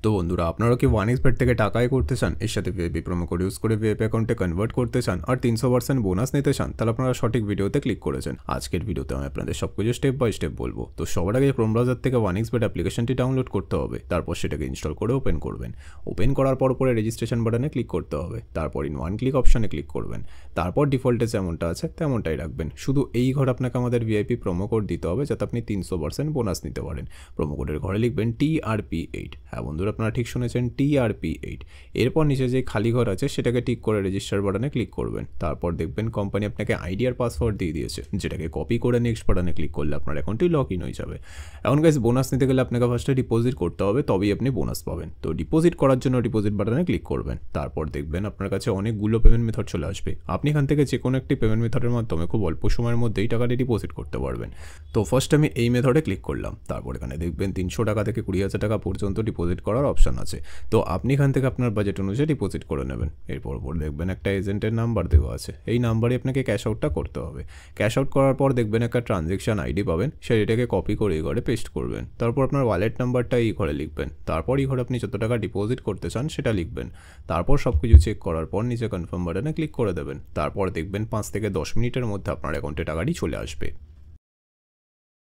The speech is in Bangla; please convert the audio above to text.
তো বন্ধুরা, আপনারা কি ওয়ানএক্সবেট থেকে টাকা আয় করতে চান, এর সাথে ভিআইপি প্রোমো কোড ইউজ করে ভিআইপি অ্যাকাউন্টে কনভার্ট করতে চান আর 300% বোনাস নিতে চান, তাহলে আপনারা সঠিক ভিডিওতে ক্লিক করেছেন। আজকের ভিডিওতে আমি আপনাদের সবকিছু স্টেপ বাই স্টেপ বলবো। তো সবার আগে ক্রোম ব্রাউজার থেকে ওয়ানএক্সবেট অ্যাপ্লিকেশনটি ডাউনলোড করতে হবে, তারপর সেটাকে ইনস্টল করে ওপেন করবেন। ওপেন করার পরে রেজিস্ট্রেশন বাটনে ক্লিক করতে হবে, তারপর ইন ওয়ান ক্লিক অপশানে ক্লিক করবেন। তারপর ডিফল্টে যেমনটা আছে তেমনটাই রাখবেন। শুধু এই ঘরে আপনাকে আমাদের ভিআইপি প্রোমো কোড দিতে হবে, যাতে আপনি 300% বোনাস নিতে পারেন। প্রোমো কোডের ঘরে লিখবেন TRP8। হ্যাঁ বন্ধুরা, আপনারা ঠিক শুনেছেন, TRP8। এরপর নিচে যে খালি ঘর আছে সেটাকে টিক করে রেজিস্টার বাটনে ক্লিক করবেন। তারপর দেখবেন কোম্পানি আপনাকে আইডি আর পাসওয়ার্ড দিয়ে দিয়েছে, যেটাকে কপি করে নেক্সট বাটনে ক্লিক করলে আপনার অ্যাকাউন্টটি লগ ইন হয়ে যাবে। এখন গাইস, বোনাস নিতে গেলে আপনাকে ফার্স্টে ডিপোজিট করতে হবে, তবেই আপনি বোনাস পাবেন। তো ডিপোজিট করার জন্য ডিপোজিট বাটনে ক্লিক করবেন। তারপর দেখবেন আপনার কাছে অনেকগুলো পেমেন্ট মেথড চলে আসবে। আপনি এখান থেকে যে কোনো একটি পেমেন্ট মেথডের মাধ্যমে খুব অল্প সময়ের মধ্যেই টাকাটি ডিপোজিট করতে পারবেন। তো ফার্স্ট আমি এই মেথডে ক্লিক করলাম। তারপর এখানে দেখবেন 300 টাকা থেকে 20,000 টাকা পর্যন্ত ডিপোজিট করার অপশান আছে। তো আপনি এখান থেকে আপনার বাজেট অনুযায়ী ডিপোজিট করে নেবেন। এরপর দেখবেন একটা এজেন্টের নাম্বার দেওয়া আছে, এই নাম্বারে আপনাকে ক্যাশ আউটটা করতে হবে। ক্যাশ আউট করার পর দেখবেন একটা ট্রানজ্যাকশন আইডি পাবেন, সেটাকে কপি করে এই ঘরে পেস্ট করবেন। তারপর আপনার ওয়ালেট নাম্বারটা এই ঘরে লিখবেন। তারপর এই ঘরে আপনি যত টাকা ডিপোজিট করতে চান সেটা লিখবেন। তারপর সব কিছু চেক করার পর নিচে কনফার্ম বাটনে ক্লিক করে দেবেন। তারপর দেখবেন 5 থেকে 10 মিনিটের মধ্যে আপনার অ্যাকাউন্টে টাকাটি চলে আসবে।